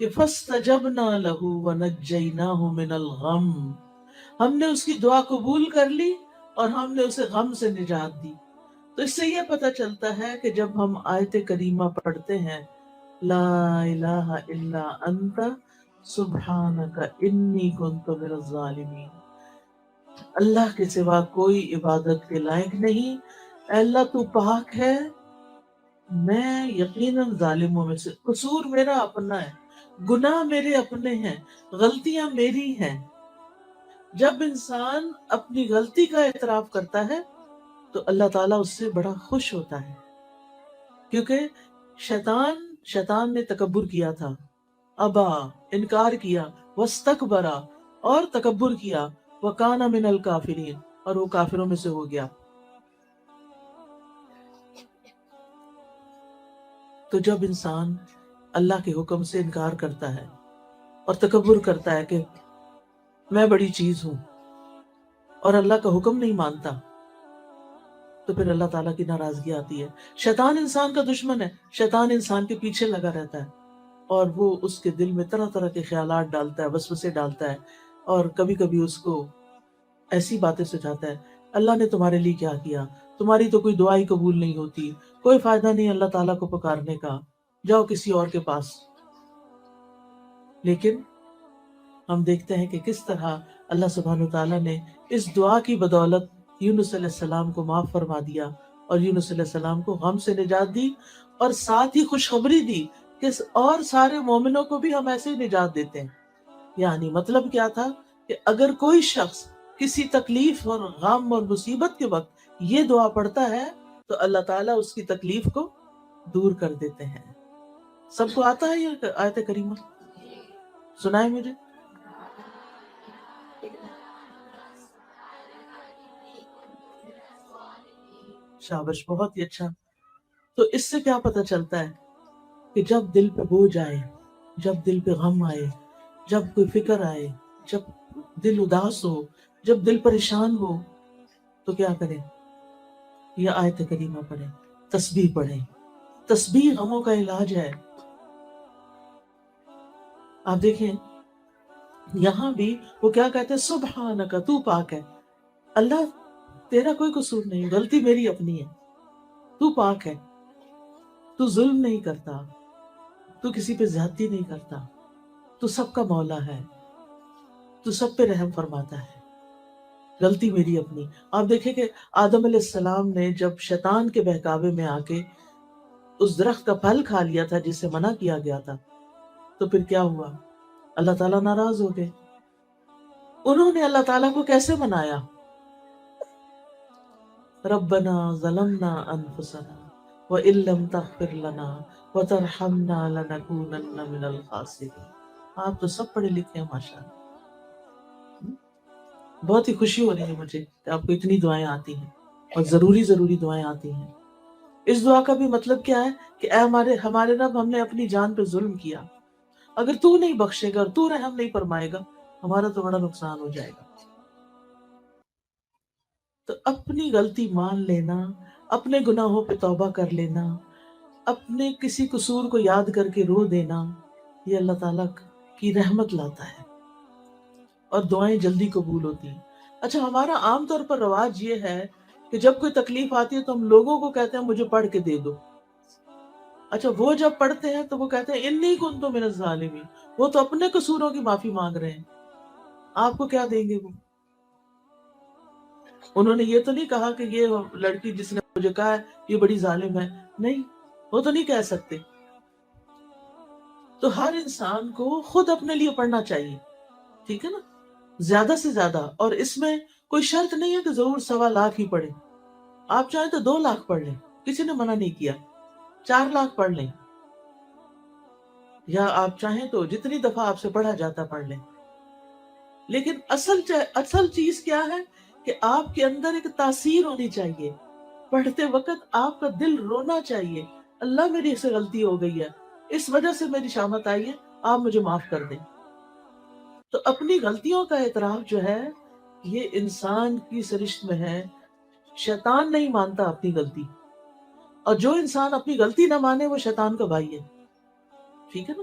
کہ فَاسْتَجَبْنَا لَهُ وَنَجَّيْنَاهُ مِنَ الْغَمِّ، ہم نے اس کی دعا قبول کر لی اور ہم نے اسے غم سے نجات دی۔ تو اس سے یہ پتہ چلتا ہے کہ جب ہم آیت کریمہ پڑھتے ہیں لا الہ الا انت سبحانک انی کنت من الظالمین، اللہ کے سوا کوئی عبادت کے لائق نہیں، اے اللہ تو پاک ہے، میں یقیناً ظالموں میں سے، قصور میرا اپنا ہے، گناہ میرے اپنے ہیں، غلطیاں میری ہیں۔ جب انسان اپنی غلطی کا اعتراف کرتا ہے تو اللہ تعالیٰ اس سے بڑا خوش ہوتا ہے، کیونکہ شیطان نے تکبر کیا تھا، ابا، انکار کیا، واستکبرا، اور تکبر کیا، وکان من الکافرین، اور وہ کافروں میں سے ہو گیا۔ تو جب انسان اللہ کے حکم سے انکار کرتا ہے اور تکبر کرتا ہے کہ میں بڑی چیز ہوں اور اللہ کا حکم نہیں مانتا، تو پھر اللہ تعالیٰ کی ناراضگی آتی ہے۔ شیطان انسان کا دشمن ہے، شیطان انسان کے پیچھے لگا رہتا ہے اور وہ اس کے دل میں طرح طرح کے خیالات ڈالتا ہے، وسوسے ڈالتا ہے، اور کبھی کبھی اس کو ایسی باتیں سکھاتا ہے، اللہ نے تمہارے لیے کیا کیا، تمہاری تو کوئی دعا ہی قبول نہیں ہوتی، کوئی فائدہ نہیں اللہ تعالیٰ کو پکارنے کا، جاؤ کسی اور کے پاس۔ لیکن ہم دیکھتے ہیں کہ کس طرح اللہ سبحانہ وتعالیٰ نے اس دعا کی بدولت یونس علیہ السلام کو معاف فرما دیا اور یونس علیہ السلام کو غم سے نجات دی، اور ساتھ ہی خوشخبری دی کہ اور سارے مومنوں کو بھی ہم ایسے ہی نجات دیتے ہیں۔ یعنی مطلب کیا تھا کہ اگر کوئی شخص کسی تکلیف اور غم اور مصیبت کے وقت یہ دعا پڑھتا ہے تو اللہ تعالیٰ اس کی تکلیف کو دور کر دیتے ہیں۔ سب کو آتا ہے یہ آیت کریمہ؟ سنائے مجھے۔ شابش، بہت ہی اچھا۔ تو اس سے کیا پتہ چلتا ہے کہ جب دل پہ بوجھ آئے، جب دل پہ غم آئے، جب کوئی فکر آئے، جب دل اداس ہو، جب دل پریشان ہو، تو کیا کریں؟ یہ آیت کریمہ پڑھیں، تسبیح پڑھیں۔ تسبیح غموں کا علاج ہے۔ آپ دیکھیں یہاں بھی وہ کیا کہتے ہیں، سبحانک، تو پاک ہے، اللہ تیرا کوئی قصور نہیں، غلطی میری اپنی ہے، تو پاک ہے، تو ظلم نہیں کرتا، تو کسی پہ زیادتی نہیں کرتا، تو سب کا مولا ہے، تو سب پہ رحم فرماتا ہے، غلطی میری اپنی۔ آپ دیکھیں کہ آدم علیہ السلام نے جب شیطان کے بہکاوے میں آ کے اس درخت کا پھل کھا لیا تھا جس سے منع کیا گیا تھا، تو پھر کیا ہوا؟ اللہ تعالیٰ ناراض ہو گئے۔ انہوں نے اللہ تعالیٰ کو کیسے منایا؟ ربنا ظلمنا انفسنا وَإِن لَّمْ تَغْفِرْ لَنَا وَتَرْحَمْنَا لَنَكُونَنَّ مِنَ الْخَاسِرِينَ۔ آپ تو سب پڑھے لکھے ہیں ماشاءاللہ۔ بہت ہی خوشی ہو رہی ہے مجھے کہ آپ کو اتنی دعائیں آتی ہیں اور ضروری دعائیں آتی ہیں۔ اس دعا کا بھی مطلب کیا ہے کہ اے ہمارے رب، ہم نے اپنی جان پہ ظلم کیا، اگر تو نہیں بخشے گا اور تو رحم نہیں فرمائے گا، ہمارا تو بڑا نقصان ہو جائے گا۔ تو اپنی غلطی مان لینا، اپنے گناہوں پہ توبہ کر لینا، اپنے کسی قصور کو یاد کر کے رو دینا، یہ اللہ تعالیٰ کی رحمت لاتا ہے اور دعائیں جلدی قبول ہوتی ہیں۔ اچھا، ہمارا عام طور پر رواج یہ ہے کہ جب کوئی تکلیف آتی ہے تو ہم لوگوں کو کہتے ہیں مجھے پڑھ کے دے دو۔ اچھا، وہ جب پڑھتے ہیں تو وہ کہتے ہیں انی کنت من الظالمین، وہ تو اپنے قصوروں کی معافی مانگ رہے ہیں، آپ کو کیا دیں گے وہ؟ انہوں نے یہ تو نہیں کہا کہ یہ لڑکی جس نے مجھے کہا ہے یہ بڑی ظالم ہے، نہیں، وہ تو نہیں کہہ سکتے۔ تو ہر انسان کو خود اپنے لیے پڑھنا چاہیے، ٹھیک ہے نا، زیادہ سے زیادہ۔ اور اس میں کوئی شرط نہیں ہے کہ ضرور 1.25 ہی پڑھیں، آپ چاہیں تو 2 لاکھ پڑھ لیں، کسی نے منع نہیں کیا، 4 لاکھ پڑھ لیں، یا آپ چاہیں تو جتنی دفعہ آپ سے پڑھا جاتا پڑھ لیں۔ لیکن اصل چیز کیا ہے کہ آپ کے اندر ایک تاثیر ہونی چاہیے، پڑھتے وقت آپ کا دل رونا چاہیے، اللہ میری سے غلطی ہو گئی ہے، اس وجہ سے میری شامت آئی ہے، آپ مجھے معاف کر دیں۔ تو اپنی غلطیوں کا اعتراف جو ہے یہ انسان کی سرشت میں ہے۔ شیطان نہیں مانتا اپنی غلطی، اور جو انسان اپنی غلطی نہ مانے وہ شیطان کا بھائی ہے، ٹھیک ہے نا۔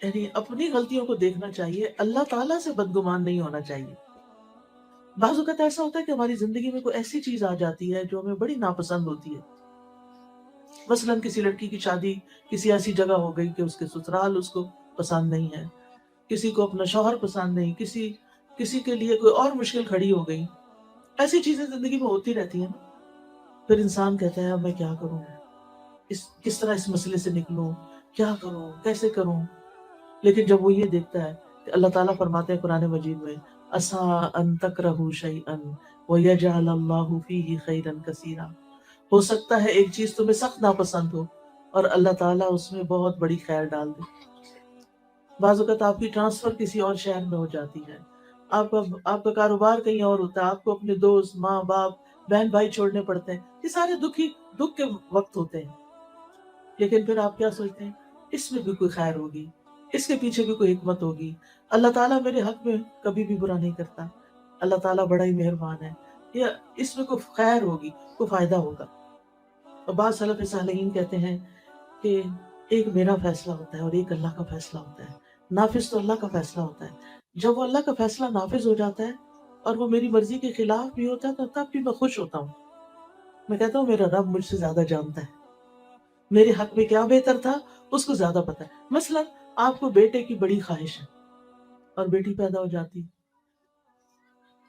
یعنی اپنی غلطیوں کو دیکھنا چاہیے، اللہ تعالیٰ سے بدگمان نہیں ہونا چاہیے۔ بعض اوقات ایسا ہوتا ہے کہ ہماری زندگی میں کوئی ایسی چیز آ جاتی ہے جو ہمیں بڑی ناپسند ہوتی ہے، مثلاً کسی لڑکی کی شادی کسی ایسی جگہ ہو گئی کہ اس کے سسرال اس کو پسند نہیں ہے، کسی کو اپنا شوہر پسند نہیں، کسی کے لیے کوئی اور مشکل کھڑی ہو گئی۔ ایسی چیزیں زندگی میں ہوتی رہتی ہیں نا، پھر انسان کہتا ہے اب میں کیا کروں، کس طرح اس مسئلے سے نکلوں، کیا کروں، کیسے کروں؟ لیکن جب وہ یہ دیکھتا ہے کہ اللہ تعالیٰ فرماتے ہیں قرآن مجید میں عَسَىٰ أَن تَكْرَهُوا شَيْئًا وَيَجْعَلَ اللَّهُ فِيهِ خَيْرًا كَثِيرًا، ہو سکتا ہے ایک چیز تمہیں سخت ناپسند ہو اور اللہ تعالیٰ اس میں بہت بڑی خیر ڈال دے۔ بعض اوقات آپ کی ٹرانسفر کسی اور شہر میں ہو جاتی ہے، آپ کا کاروبار کہیں اور ہوتا ہے، آپ کو اپنے دوست، ماں باپ، بہن بھائی چھوڑنے پڑتے ہیں، یہ سارے دکھ کے وقت ہوتے ہیں، لیکن پھر آپ کیا سوچتے ہیں اس میں بھی کوئی خیر ہوگی، اس کے پیچھے بھی کوئی حکمت ہوگی، اللہ تعالیٰ میرے حق میں کبھی بھی برا نہیں کرتا، اللہ تعالیٰ بڑا ہی مہربان ہے، یا اس میں کوئی خیر ہوگی، کوئی فائدہ ہوگا۔ اور بعض سلف صالحین کہتے ہیں کہ ایک میرا فیصلہ ہوتا ہے اور ایک اللہ کا فیصلہ ہوتا ہے، نافذ تو اللہ کا فیصلہ ہوتا ہے، جب وہ اللہ کا فیصلہ نافذ ہو جاتا ہے اور وہ میری مرضی کے خلاف بھی ہوتا ہے تو تب بھی میں خوش ہوتا ہوں، میں کہتا ہوں میرا رب مجھ سے زیادہ جانتا ہے، میرے حق میں کیا بہتر تھا اس کو زیادہ پتا ہے۔ مثلا آپ کو بیٹے کی بڑی خواہش ہے اور بیٹی پیدا ہو جاتی،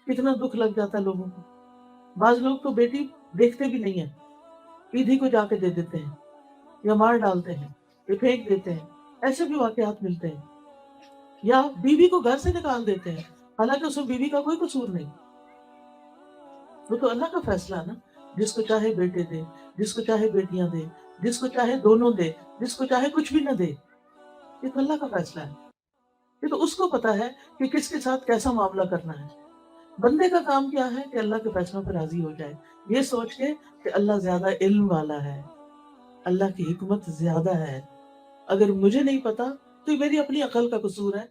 کتنا دکھ لگ جاتا ہے لوگوں کو، بعض لوگ تو بیٹی دیکھتے بھی نہیں ہیں، عید ہی کو جا کے دے دیتے ہیں یا مار ڈالتے ہیں یا پھینک دیتے ہیں، ایسے بھی واقعات ملتے ہیں، یا بیوی کو گھر سے نکال دیتے ہیں حالانکہ اس میں بیوی کا کوئی قصور نہیں، وہ تو اللہ کا فیصلہ ہے نا، جس کو چاہے بیٹے دے، جس کو چاہے بیٹیاں دے، جس کو چاہے دونوں دے، جس کو چاہے کچھ بھی نہ دے، یہ تو اللہ کا فیصلہ ہے، یہ تو اس کو پتا ہے کہ کس کے ساتھ کیسا معاملہ کرنا ہے۔ بندے کا کام کیا ہے کہ اللہ کے فیصلوں پر راضی ہو جائے، یہ سوچ کے کہ اللہ زیادہ علم والا ہے، اللہ کی حکمت زیادہ ہے، اگر مجھے نہیں پتا تو یہ میری اپنی عقل کا قصور ہے